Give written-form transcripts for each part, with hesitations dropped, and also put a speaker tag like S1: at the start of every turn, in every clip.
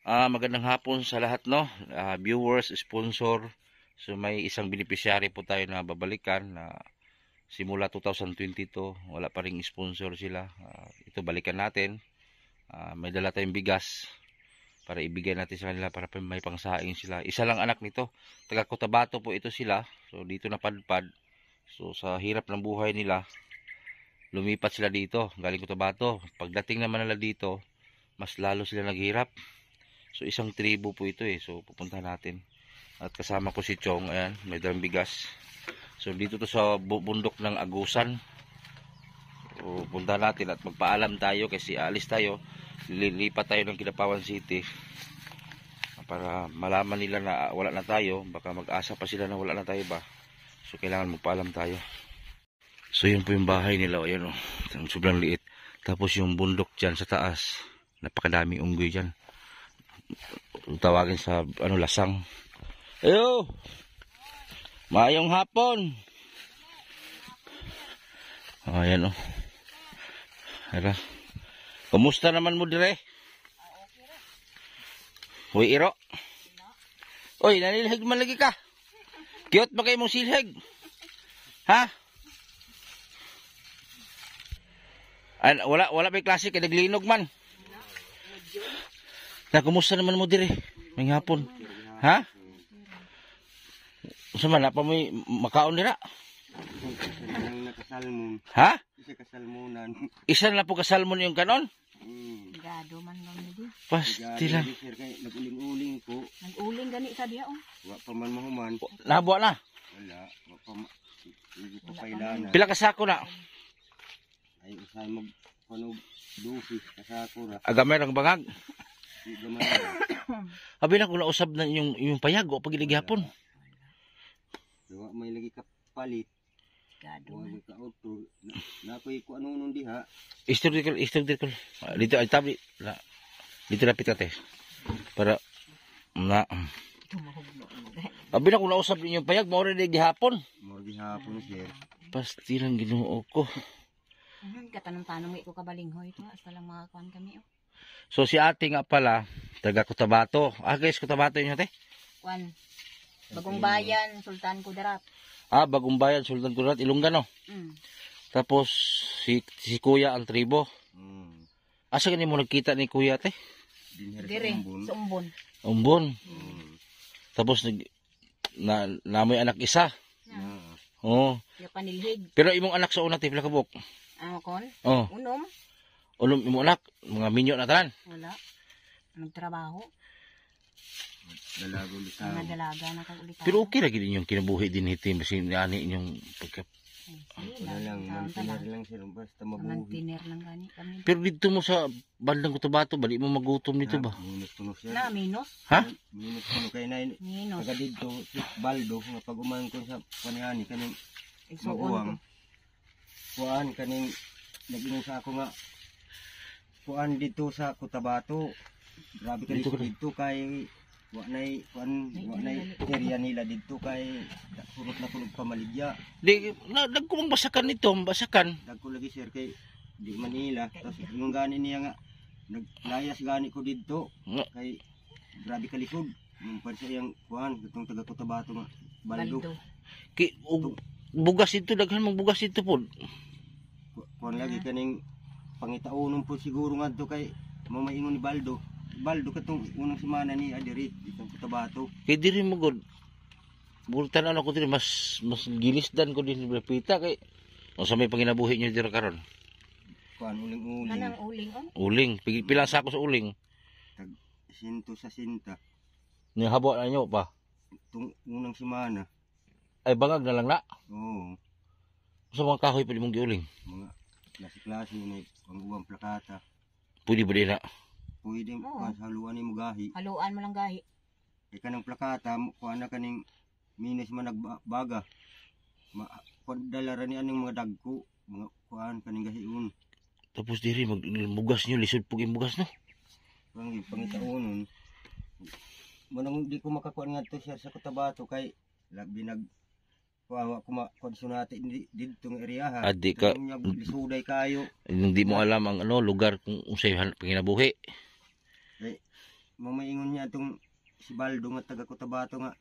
S1: Magandang hapon sa lahat, no? Viewers, sponsor. So may isang beneficiary po tayo na babalikan na simula 2022, wala pa ring sponsor sila. Ito balikan natin. May dala tayong bigas para ibigay natin sa kanila para may pangsaing sila. Isa lang anak nito. Taga Cotabato po ito sila. So dito napadpad. So sa hirap ng buhay nila, lumipat sila dito. Galing Cotabato. Pagdating naman nila dito, mas lalo sila naghirap. So isang tribo po ito So pupunta natin. At kasama ko si Chong. Ayan, may dalang bigas. So dito to sa bundok ng Agusan. So punta natin at magpaalam tayo kasi alis tayo. Lilipat tayo ng Kidapawan City. Para malaman nila na wala na tayo. Baka mag-asa pa sila na wala na tayo ba. So kailangan magpaalam tayo. So yun po yung bahay nila. Ayan sobrang liit. Tapos yung bundok dyan sa taas. Napakadaming unggoy dyan. Tawagin sa lasang. Ayo. Mayong hapon. Ayan Hala. Kumusta naman mo dire? Uy, iro. Uy, nanilhig man lagi ka. Cute ba kayo mong silhig? Ha? Wala pa yung klase kay naglinog man. Kumusta naman mo dire? May hapon. Ha? Usa man pa mo makaon dira? Ha?
S2: Isa kasalmonan.
S1: Isa na po kasalmon yung kanon?
S3: Gado man lang ni di.
S1: Pasti lang.
S2: Nag-uling-uling ko.
S3: Nag-uling gani sa diya
S2: Wa pa man mahuman.
S1: Nabuwa na?
S2: Wala. Wa pa papailana.
S1: Pila ka sako na?
S2: Ay usay mag panog dusi kasako ra.
S1: Agamay ang bangag.
S2: Gamay.
S1: Abi na kung nausab na yung payag o pag hapon.
S2: Wa may lagi ka palit.
S3: Gado.
S2: Wa ka auto. Nakoy ko ano nun diha.
S1: Historical. Dito ay tabi. Dito lapit ate. Para na. Abi na kung nausab yung payag mo rin gihapon.
S2: Mo gihapon sir.
S1: Pasti lang Ginoo ko.
S3: Katanong-tanong ko kabalinghoy ito. Hasta lang mga kuhan kami
S1: So si ate nga pala, taga Cotabato. Guys, Cotabato yun ate?
S3: Kuhan. Bagong Bayan, Sultan Kudarat.
S1: Bagong Bayan, Sultan Kudarat, Ilonggo. Tapos si kuya ang tribo. Asa ganin mo nagkita ni kuya ate?
S3: Dire, sa Umbon.
S1: Umbon. Tapos namoy anak isa. Oo.
S3: Yung panilhig.
S1: Pero imong anak sa una tifla kabuk.
S3: Kon?
S1: Unom imong anak, mga minyo na tanan.
S3: Wala. Nagtrabaho.
S2: Dalago litaw.
S3: Mga dalaga na kag-ulitaw.
S1: Pero okay ra gid inyong kinabuhi din hitim basin ani inyong pagka.
S2: Wala lang, mantiner lang sir basta mabuhi.
S3: Mantiner lang gani kami.
S1: Pero dito mo sa bandang Cotabato, bali mo magutom dito ba?
S2: Minus sir.
S3: Na minus?
S1: Ha?
S2: Minus kuno kay nay.
S3: Minus.
S2: Taga dito baldo nga pag uman ko sa kanihani kaning
S3: Igsuon.
S2: Kuan kaning nag-inom sa ako nga kuan dito sa Cotabato. Grabe kay dito kay wa nay area nila dito kay surot na kunog pamaligya.
S1: Di nagkumang basakan nito, basakan.
S2: Dagko lagi sir kay di Manila. Tapos yung gani niya nga naglayas gani ko dito kay grabe kalikod. Yung pansa yang kuan itong taga Cotabato nga baldo.
S1: Bugas ito, daghan mong bugas ito po.
S2: Kuan lagi kaning pangitaunon po siguro nga to kay mamaingon ni Baldo. Baldo katong unang semana ni adiri itong Cotabato.
S1: Kay diri mo god. Bultan ko diri mas gilisdan ko din pita kay sa may panginabuhi niyo diri karon.
S2: Kuan uling-uling.
S3: Kanang uling
S1: Uling, pila sa ako sa uling.
S2: Tag 100 sa sinta.
S1: Ni habo na nyo pa.
S2: Itong unang semana.
S1: Ay bangag na lang na.
S2: Oo.
S1: Sa mga kahoy pwede mong giuling.
S2: Mga klase-klase ni pangubang plakata.
S1: Pwede ba din na?
S2: Pwede kuan sa haluan ni mo gahi.
S3: Haluan mo lang gahi.
S2: Kay kanang plakata kuan na kaning minus man nagbaga. Kuan dalaran ni aning mga dagko, mga kuan kaning gahiun.
S1: Tapos diri magbugas nyo, lisod pug imbugas no.
S2: Pangitaunon. Manang di ko makakuan ngadto siya sa Cotabato kay labi nag kuha ko makonsonate dito ng area ha.
S1: Adi ka
S2: lisuday kayo.
S1: Hindi mo alam ang lugar kung unsay panginabuhi.
S2: mamaingon niya itong si Baldo nga taga Cotabato nga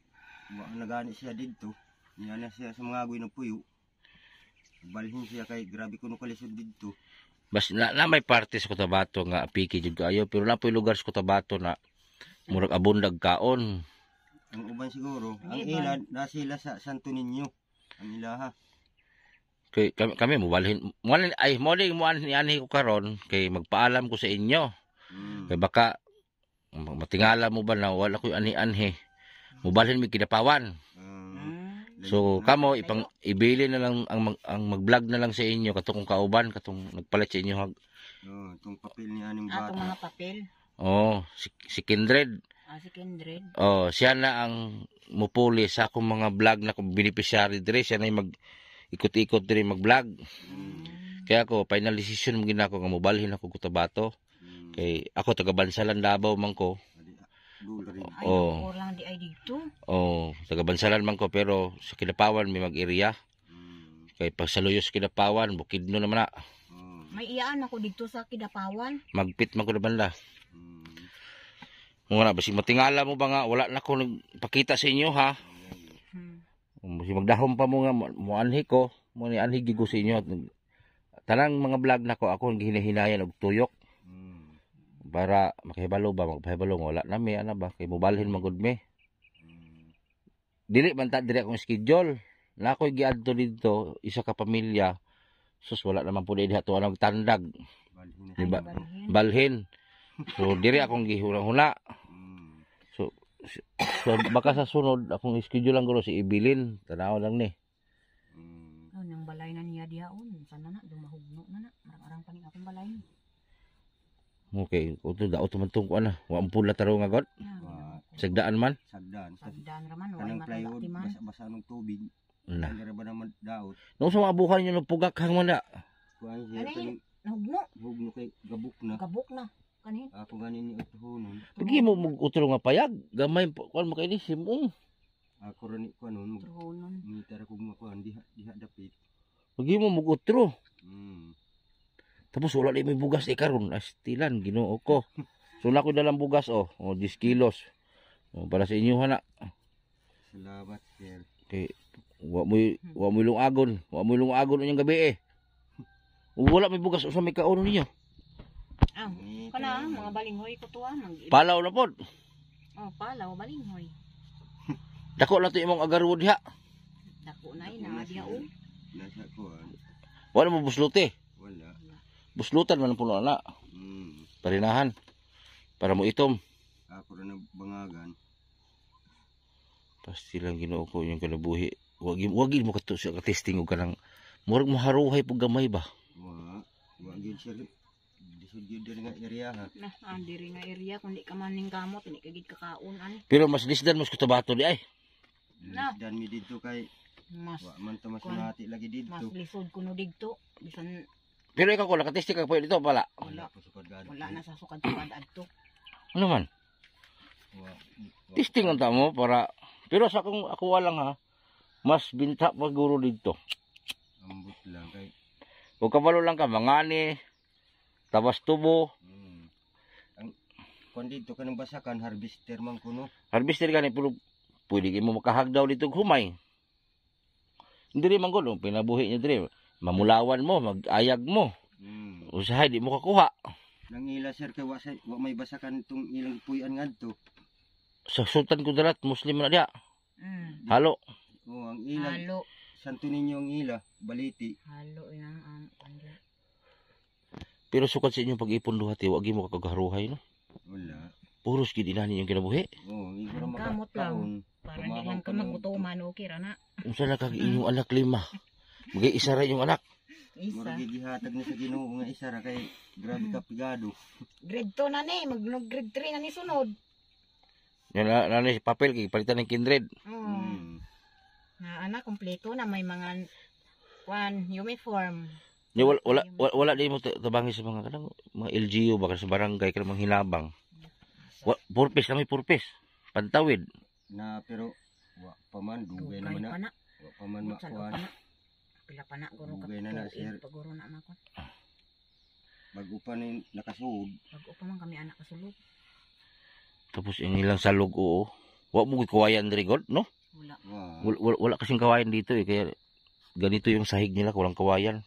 S2: wa nagani siya didto. Niya na siya sa mga agoy ng puyo. Balhin siya kay grabe kuno kalisod didto.
S1: Bas na may parte sa Cotabato nga piki jud kaayo pero na po'y lugar sa Cotabato na murag abundag kaon.
S2: Ang uban siguro, ang
S3: Ang
S2: ila
S3: iban.
S2: na sila sa Santo Niño. Ang ilaha.
S1: Kay kami mobalhin mo ay mo ni ani ko karon kay magpaalam ko sa inyo. Kay baka matingala mo ba na wala ko ani-anhi. Mobalhin mi kidapawan. So kamo ipang ibili na lang ang mag-vlog na lang sa inyo katong kauban katong nagpalit sa inyo.
S2: Itong papel ni aning
S3: Atong
S2: bata.
S3: mga papel.
S1: Oh, si Kindred.
S3: Si Kindred.
S1: Oh, siya na ang mupuli sa akong mga vlog na kung beneficiary dire siya na mag ikot-ikot dire mag-vlog. Kaya ako final decision mo ginako nga mobalhin ako Cotabato. Kay ako taga Bansalan Davao man ko.
S3: Ay,
S1: Oh.
S3: lang di ay dito.
S1: Oh, taga Bansalan man ko pero sa Kidapawan may mag-area. Kay pag sa Luyos Kidapawan, Bukidnon naman na.
S3: May iyaan ako dito sa Kidapawan.
S1: Magpit man ko na banda. Mo na basi matingala mo ba nga wala na ko nagpakita sa inyo ha. Basi magdahom pa mo nga mo anhi ko, mo ni anhi gigo sa inyo. Tanang mga vlog nako ako ang hinahinayan og tuyok para makahibalo ba magpahibalo wala na mi ana ba kay mobalhin man gud mi. Dili man ta dire akong schedule. Na ako'y giadto dito isa ka pamilya. Sus wala naman pud diha to anong tandag. Diba? Balhin. So dire akong gihuna-huna. So baka sa sunod akong schedule lang guro si Ibilin. Tanaw lang ni.
S3: Nang balay na niya dihaon. Sana na dumahugno na na. Marang-arang pa ni akong balay.
S1: Okay, uto daot man tong kuan na. Wa pula taro nga god. Sagdaan man.
S2: Sagdan.
S3: Sagdan raman.
S2: Kanang
S3: Wala
S2: plywood,
S3: matibati man.
S2: basa-basa ng tubig.
S1: Na.
S2: Ang ba naman daot.
S1: No sa mga buhay niyo no pugak hang man da.
S2: Kuhaan siya
S3: Ano
S2: kaning
S3: Nahugno.
S2: hugno kay gabuk na.
S3: Kabuk na. Kanin.
S2: Ako ganin ni utuhunon.
S1: Pagi mo utro nga payag. Gamay kuan mo kay ni simong.
S2: Ako rin ko nun.
S3: Truhonon.
S2: Militar ako mga kuhaan. Diha dapit.
S1: Pagi mo utro.
S2: Hmm.
S1: Tapos wala di may bugas karon astilan Ginoo ko. So na ko dalang bugas oh, 10 kilos. Oh, para sa inyo na.
S2: Salamat sir.
S1: Kay wa mo lungagon unyang gabi eh. Wala may bugas usa may kaon ninyo.
S3: Ah, kana mga balinghoy ko tuwa.
S1: Palaw na pod.
S3: Oh, palaw balinghoy.
S1: Dako lang to imong agarwo diha.
S3: Dako na ina dihaon.
S2: Nasa kuhaan.
S1: Wala mo buslote.
S2: Wala.
S1: Buslutan man puno na.
S2: Hmm.
S1: Parinahan. Para mo itom.
S2: Ako rin ang bangagan.
S1: Pasti lang Ginoo ko yung kanabuhi. Wagi mo kato siya ka-testing og kanang murag maharuhay pug gamay ba.
S2: Wa gyud sir. Disud gyud diri nga area ha.
S3: Na, diri nga area kundi ka man ning kamot, hindi ka gid kakaon ani.
S1: Pero mas lisdan mo sa Cotabato di ay.
S3: Na.
S2: Dan mi dito kay
S3: Mas
S2: wa man to masunati lagi
S3: mas
S2: dito.
S3: lisod kuno digto. Bisan
S1: Pero ikaw ko nakatesting ka pa dito pala.
S2: Wala pa sukad gad.
S3: wala na sa sukad-sukad adto.
S1: Ano man? Testing ang tamo para pero sa akong ako walang ha. Mas binta pa guro dito.
S2: Ambot lang kay.
S1: Kung kabalo lang ka mangani, tabas tubo,
S2: Ang kon dito kanang basakan harvester man kuno.
S1: harvester gani pero pwede mo makahagdaw dito og humay. Diri man gud pinabuhi niya diri. Mamulawan mo, mag-ayag mo. Usahay di mo kakuha.
S2: Nang ila sir kay wa may basakan tong ilang puy-an ngadto.
S1: Sa Sultan Kudarat Muslim na dia.
S3: Mm.
S1: Halo.
S2: Oh, ang ila
S3: Halo,
S2: Santo Niño ang ila, baliti.
S3: halo inang kanya.
S1: Pero sukat sa inyong pag-ipon duhati, wag mo kakagaruhay no.
S2: Wala.
S1: Puros gid inani yung kinabuhi.
S2: Oh, iguro
S3: Ang kamot lang.
S2: makakaon.
S3: Para di lang ka magutuman okay ra na.
S1: Unsa na kag inyong anak 5? Magay isa ra yung anak.
S3: Isa.
S2: Murag gihatag ni sa Ginoo nga isa ra kay grabe ka pigado.
S3: Grade 2 na ni, grade 3 na ni sunod.
S1: Yan na si papel kay palitan ng Kindred.
S3: Na anak kompleto na may mga uniform.
S1: Di wala di mo tabangi sa mga kanang mga LGU baka sa barangay kanang mga hinabang. Purpose na may purpose. Pantawid.
S2: Na pero wa pa man dugay naman na.
S3: pa na.
S2: Wa pa man
S3: Buksan
S2: makuan.
S3: pa na. Pila pa na kung
S2: Dugay na na, sir.
S3: paguro na makon.
S2: Bago pa ni nakasuod.
S3: Bago pa man kami anak kasulod.
S1: Tapos yung ilang salog, oo. Wa mo kawayan diri god, no?
S3: Wala.
S1: Wala kasing kawayan dito eh, kaya ganito yung sahig nila, walang kawayan.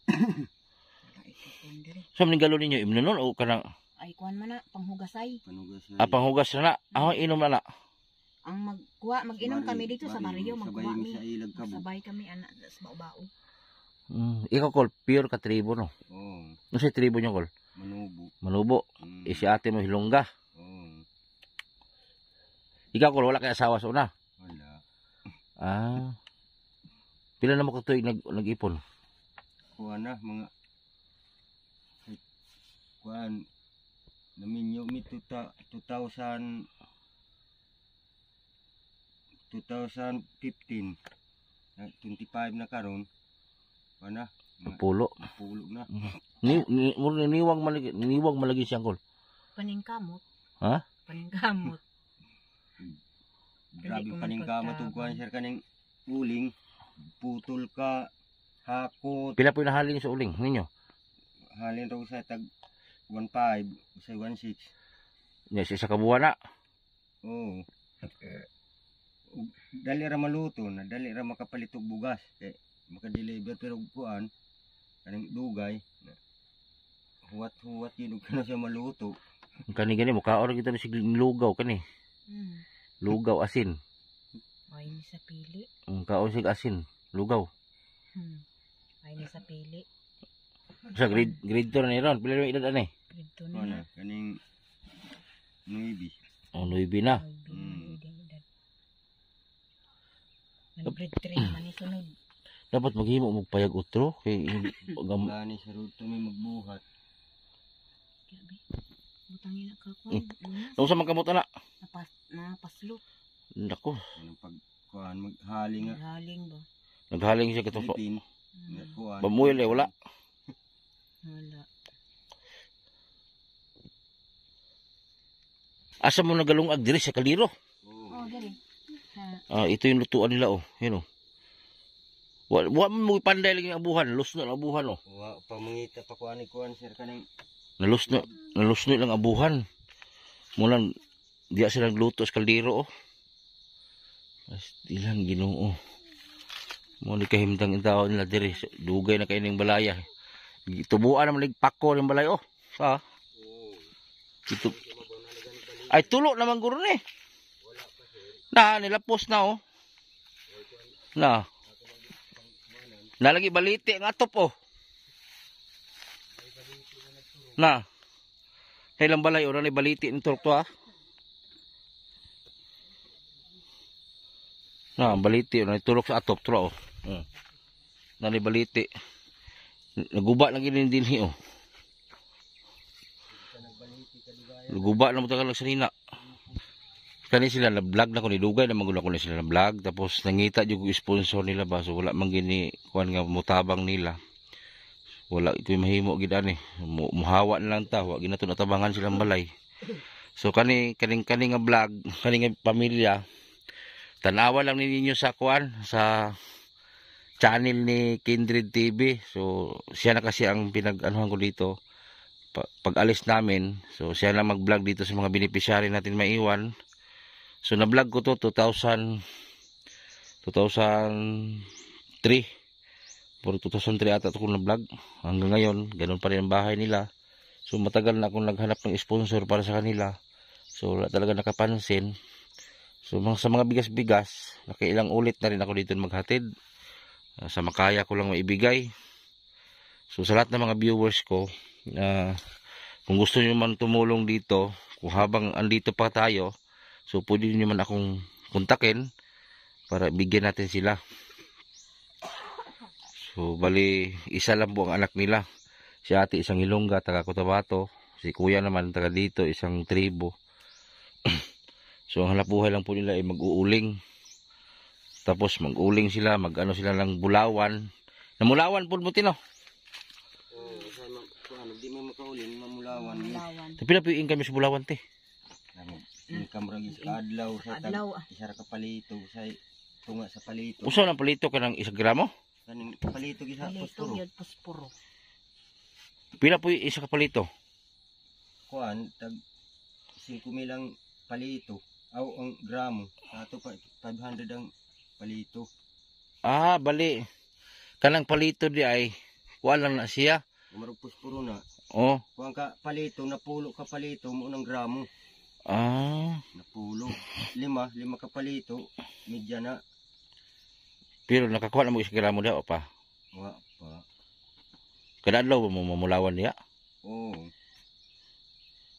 S3: Wala ipon diri.
S1: So maningalo ninyo imnon nun o kanang
S3: Ay kuan man na panghugasay.
S2: Panugas
S1: panghugas na na. Inom na na.
S3: Ang mag-inom kami dito sa baryo,
S2: sabay
S3: magkuha
S2: mi
S3: mi.
S2: sa ilag kabo.
S3: Sabay kami ana sa bao-bao.
S1: Ikaw kol, pure ka tribo no.
S2: Oo,
S1: Ano sa tribo nyo kol?
S2: manubo.
S1: Manubo. Si ate mo hilongga.
S2: Oo,
S1: Ikaw kol, wala kay asawa sa una.
S2: wala.
S1: Pila na mo katuig nag-ipon?
S2: Kuha na mga kuan naminyo mi 2015 na 25 na karon ana
S1: Pulo.
S2: pulo na.
S1: Niwag malagi siyang kol.
S3: Paningkamot.
S1: Ha?
S3: Paningkamot.
S2: Grabe
S3: ko
S2: paning kama
S3: mapagtabang.
S2: kuan sir kaning uling putol ka hakot
S1: Pila po yung nahalin sa uling ninyo?
S2: halin raw sa tag 15 sa 16.
S1: Yes, isa kabuhan na.
S2: Oo. Dali ra maluto na dali ra makapalit og bugas kay maka-deliver pero kuan kaning dugay na huwat yun og kana siya maluto.
S1: Kani gani mo kaor kita sig lugaw kani. Lugaw asin.
S3: Ay ni sa pili.
S1: Kaor sig asin, lugaw.
S3: Ay ni sa pili.
S1: Sa grade 2 na ni ron. Pila na edad ani?
S3: Dito
S2: Ano
S3: na.
S2: kaning nuibi.
S1: 9 na.
S3: Grade 3 man ni sunod.
S1: Dapat maghimo mo payag utro kay gam
S2: Gani sa ruto mi magbuhat.
S3: Grabe. Butangin na ka kuan.
S1: Nung sa magkamot na.
S3: Napaslot.
S1: Nako,
S2: Anong pag kuan maghaling nga
S3: Haling ba?
S1: naghaling siya katong
S2: Pilipin nga kuan.
S1: pamuyo le wala.
S3: Wala.
S1: Asa mo nagalungag diri sa kaliro?
S3: Oh, dali.
S1: Ito yung lutuan nila oh. Yun oh. Wa mo panday lagi ang abuhan, lusno ang abuhan oh.
S2: Wa pamangita pa kuan ni kuan sir kaning
S1: Nalusno lang abuhan. Mulang diya sila nagluto sa kaldero oh. Ilang Ginoo. Mo ni kahimtang tao nila diri dugay na kay ning balaya. Tubuan naman lig pako ning balay oh. Sa. Ito. Ay tulo naman guro ni. Na nilapos na oh. Na. Nalagi baliti ang atop oh. Na. Kailang balay ora ni baliti nito to ah. Na baliti na tulok sa atop tro oh. Na ni baliti. Naguba lang gini dinhi oh. Naguba na mo tagal sa nina. Kani sila na vlog na ko ni dugay na magulo ko na sila na vlog tapos nangita jud ko sponsor nila ba so wala man gini kuan nga mutabang nila. Wala ito mahimo gid ani. Muhawa na lang ta, wa ginato natabangan silang balay. So kaning nga vlog, kaning nga pamilya tanawa lang ninyo sa kuan sa channel ni Kindred TV. So siya na kasi ang pinag-anuhan ko dito. Pag alis namin, so siya na mag-vlog dito sa mga beneficiary natin maiwan. So na-vlog ko to 2003. Puro 2003 ata ako na-vlog. Hanggang ngayon, ganun pa rin ang bahay nila. So matagal na akong naghanap ng sponsor para sa kanila. So wala talaga nakapansin. So sa mga bigas-bigas, nakailang ulit na rin ako dito maghatid. Sa makaya ko lang maibigay. So sa lahat ng mga viewers ko, kung gusto nyo man tumulong dito, kung habang andito pa tayo, so pwede nyo man akong kontakin para bigyan natin sila. So bali, isa lang po ang anak nila. Si ate isang Ilongga, taga Cotabato. Si kuya naman taga dito, isang tribo. So ang hanap buhay lang po nila ay mag-uuling. Tapos mag-uling sila, mag-ano sila ng bulawan. Namulawan po mo tino.
S2: Di mo makaulin mamulawan.
S1: Tapi na po yung income sa bulawan te.
S2: Income ra gid sa adlaw sa tag isa ra ka palito sa tunga sa palito.
S1: Usa ng palito ka ng 1 gramo?
S2: Kaning palito gid sa posporo.
S3: Palito posporo.
S1: Pila po yung isa ka palito?
S2: Kuan tag 5,000 ang palito. Aw, ang gramo. Sa ato pa, 500 ang palito.
S1: Ah, bali. Kanang palito di ay, kuha lang na siya.
S2: Umarog puspuro na.
S1: Oh.
S2: Kuha ka palito, napulo ka palito, mo ng gramo.
S1: Ah.
S2: Napulo. 5 ka palito, medya na.
S1: Pero nakakuha na mo isang gramo diya o pa?
S2: Wa pa.
S1: Kada adlaw mo mamulawan diya?
S2: Oo.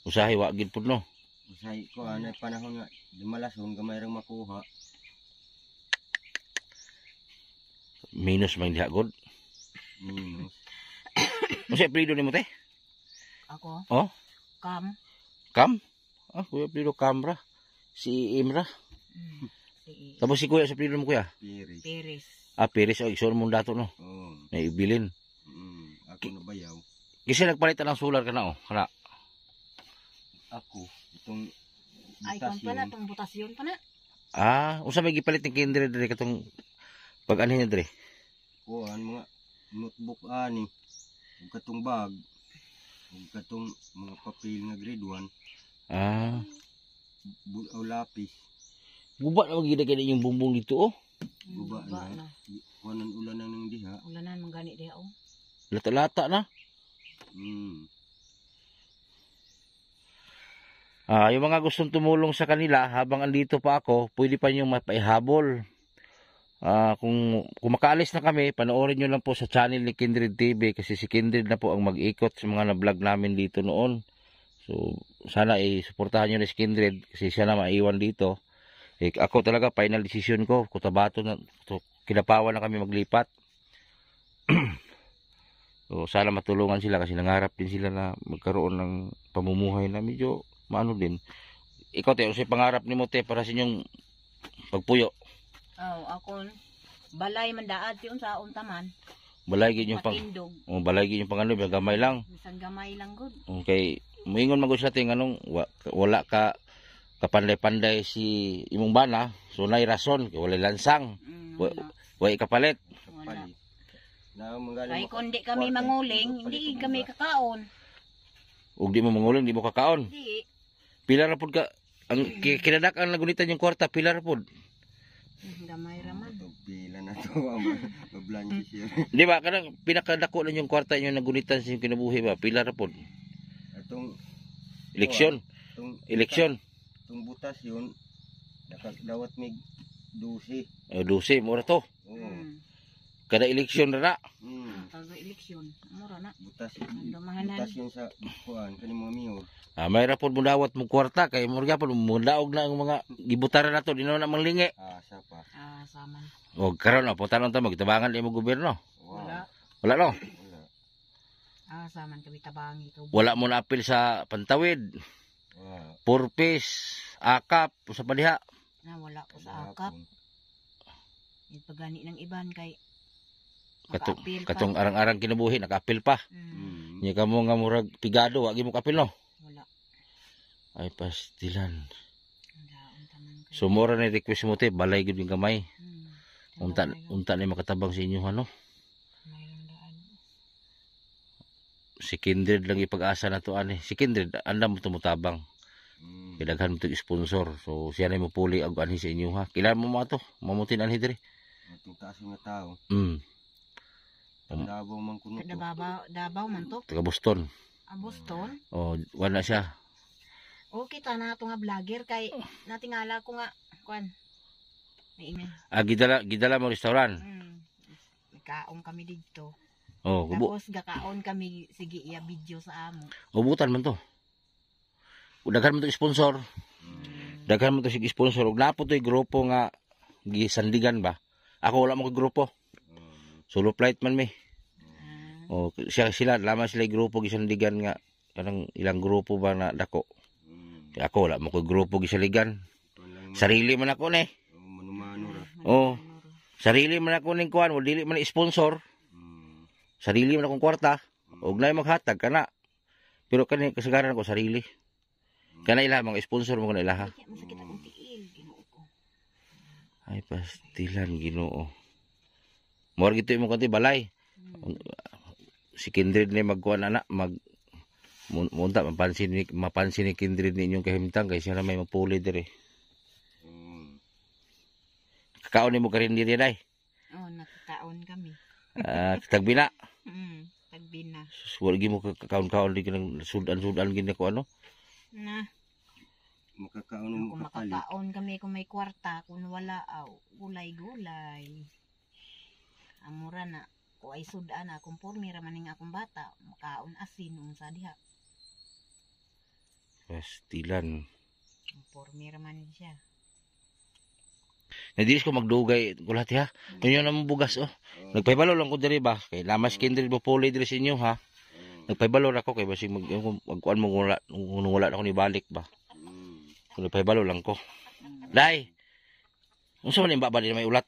S1: Usahay wa gid pud no.
S2: Usay ko, anay panahon nga, lumalason, gamay rang makuha.
S1: Minus man diha god.
S2: Minus.
S1: Usa apelyido nimo te?
S3: Ako?
S1: Oh?
S3: Kam?
S1: Kam? Ah, kuya apelyido Kamra. Si Imra.
S3: Si
S1: Tapos si kuya sa apelyido mo kuya?
S2: Piri.
S3: Peres.
S1: Ah, Perez. Oh, isun mo dato no.
S2: Oo.
S1: Naibilin.
S2: Ako na bayaw.
S1: Kasi nagpalitan ng solar ka na oh. Kana.
S2: Ako, itong
S3: Ay, kung pa na, itong butasyon pa na.
S1: Ah, unsa may gipalit ni Kindred dire katong pag-anhin niya dire?
S2: kuhan, mga notebook ani, ug katong bag, ug katong mga papel nga grade 1,
S1: Ah,
S2: o lapis,
S1: guba na magiging na yung bumbong dito oh.
S2: guba na. Kuhanan ulan na nang diha.
S3: Ulanan, manggani diha oh.
S1: Lata-lata na.
S2: Hmm.
S1: Ah, yung mga gustong tumulong sa kanila habang andito pa ako, pwede pa niyong mapaihabol. Ah, kung makaalis na kami, panoorin niyo lang po sa channel ni Kindred TV kasi si Kindred na po ang mag-ikot sa mga na-vlog namin dito noon. So, sana suportahan niyo na si Kindred kasi siya na maiwan dito. Ako talaga, final decision ko, Cotabato na, Kidapawan na kami maglipat. So, sana matulungan sila kasi nangarap din sila na magkaroon ng pamumuhay na medyo maano din. Ikaw te, usay pangarap ni mo te para sa inyong pagpuyo.
S3: Oh, ako balay man daad ti unsa untaman.
S1: Balay gid yung
S3: Matindog.
S1: balay gid yung pangano, gamay lang.
S3: Bisan gamay lang gud.
S1: Okay, moingon magud sa ting anong wala ka kapanday-panday si imong bana, so nay rason kay wala lansang.
S3: Wala.
S1: Way kapalit.
S3: Wala.
S2: Na manggaling
S3: Kay kung di kami manguling, hindi kami kakaon.
S1: Ug di mo manguling, di mo kakaon.
S3: Di.
S1: Pila ra pud ka ang kinadak-an nagunitan yung kwarta, pila ra pud.
S3: Gamay raman.
S2: pila na to, mablanchi siya.
S1: Di ba kanang pinakadako lang yung kwarta yung nagunitan sa inyong kinabuhi ba? Pila ra pud.
S2: Atong
S1: Eleksyon. Eleksyon.
S2: itong butas yun, nakadawat mig 12.
S1: 12 mura to.
S2: Oo.
S1: Kada eleksyon ra.
S3: Taga eleksyon. Mura na.
S2: Butas
S3: Dumahanan.
S2: yun sa kuan kani mga mayor.
S1: Ah, may ra pud mudawat mo kwarta kay mura pud mudaog na ang mga gibutara nato di na manglingi.
S2: Sapa.
S3: Sama.
S1: O karon na puntanon ta magtabangan imo gobyerno.
S3: Wala.
S1: Wala no.
S2: Wala.
S3: Saman kami tabangi to.
S1: Wala mo na apil sa Pantawid, Purpis, Akap, sa padiha.
S3: Na wala ko sa akap. Ipagani ng iban kay
S1: Katong arang-arang kinabuhi nakaapil pa. Nya kamo nga murag pigado wa gi mo kapil no.
S3: Wala.
S1: Ay pastilan.
S3: Daon tanan kay.
S1: So mura na request mo te balay gid yung gamay. Unta
S3: Unta
S1: ni makatabang sa inyo ano.
S3: mayroon daan.
S1: Si Kindred lang ipag-asa na to ani. Si Kindred andam mo tumutabang. Kidaghan mo to sponsor. So siya na mo puli og anhi sa inyo ha. Kailan mo mo to? Mamutin anhi diri.
S2: Atong taas nga tao. Davao man kuno to.
S3: Dabaw man to.
S1: Taga Boston.
S3: Boston.
S1: Oh, wala siya.
S3: O kita na ato nga vlogger kay natingala ko nga kuan. Naingan.
S1: Ah, gidala mo restaurant.
S3: Kaon kami dito.
S1: Oh,
S3: Tapos gakaon kami sige iya video sa amo.
S1: ubutan man to. Daghan man to sponsor. Daghan man to sig sponsor ug napo toy grupo nga gisandigan ba. Ako wala mo kay grupo. Solo flight man mi. Oh, sila lamang sila grupo gisandigan nga kanang ilang grupo ba na dako. Kaya ako wala mo kay grupo gisaligan. Sarili man ako ni.
S2: Mano-mano ra.
S1: Oh. Sarili man ako ning kuan, wala dili man sponsor. Sarili man akong kwarta. Og nay maghatag kana. Pero kani kasagaran ko sarili. Kana ila mga sponsor mo kana ilaha.
S3: Masakit akong tiil, Ginoo ko.
S1: Ay pastilan Ginoo. Mor gito mo kanti balay. Si Kindred ni magkuan ana Munta mapansin ni Kindred ninyong kahimtang kay siya na may mapuli dire. Kakaon mo ka rin diri day.
S3: Oh, nakakaon kami.
S1: Tagbina.
S3: Tagbina.
S1: Wala gi mo kakaon-kaon di kanang sudan-sudan gini ko ano.
S3: Na,
S2: Makakaon
S3: kung
S2: mo kapalit.
S3: makakaon kami kung may kwarta, kung wala, gulay-gulay. Amura na. Kung ay sudan na, kung pormi ramaning akong bata, makaon asin, unsa diha.
S1: Pastilan.
S3: Kung pormi ramanin siya.
S1: Nadiris ko magdugay kulat ha. Kunyo na mo bugas oh. Nagpaybalo lang ko diri ba? Kay lamas Kindred mo puli diri sa inyo ha. Nagpaybalo ako kay basig magkuan mo wala na ko ni balik ba. Nagpaybalo lang ko. Day. Unsa man imba ba may ulat?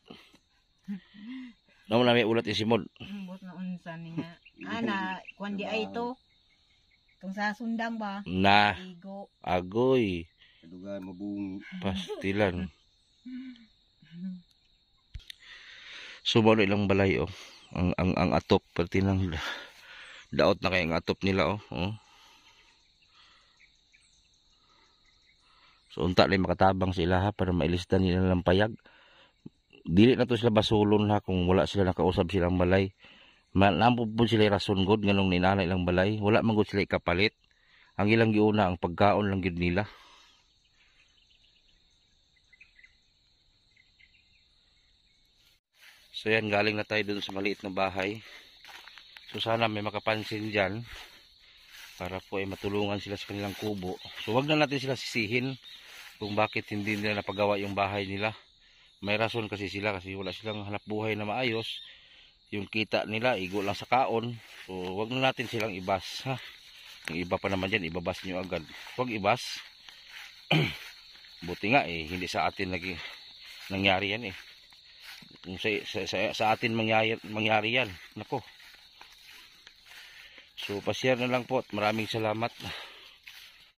S1: Namo na may ulat isimod.
S3: Bot na unsa ni nga. Ana, kuan di ay to. Kung sa sundang ba?
S1: Na.
S3: Igo.
S1: Agoy.
S2: Kadugan mabungi.
S1: Pastilan. Sumalo ilang balay oh. Ang atop pati nang daot na kay ang atop nila oh. So unta lang makatabang sila ha para mailistan nila ng payag. Dili na to sila basulon ha kung wala sila nakausap silang balay. Nampod po sila rason god nganong ninala ilang balay. Wala man gud sila ikapalit. Ang ilang giuna ang pagkaon lang gid nila. So yan, galing na tayo dun sa maliit na bahay. So sana may makapansin dyan para po ay matulungan sila sa kanilang kubo. So wag na natin sila sisihin kung bakit hindi nila napagawa yung bahay nila. May rason kasi sila kasi wala silang hanap buhay na maayos. Yung kita nila igo lang sa kaon. So wag na natin silang ibas ha. Yung iba pa naman dyan ibabas nyo agad. Wag ibas. Buti nga hindi sa atin lagi nangyari yan kung sa atin mangyari yan. Nako. So, pa-share na lang po at maraming salamat.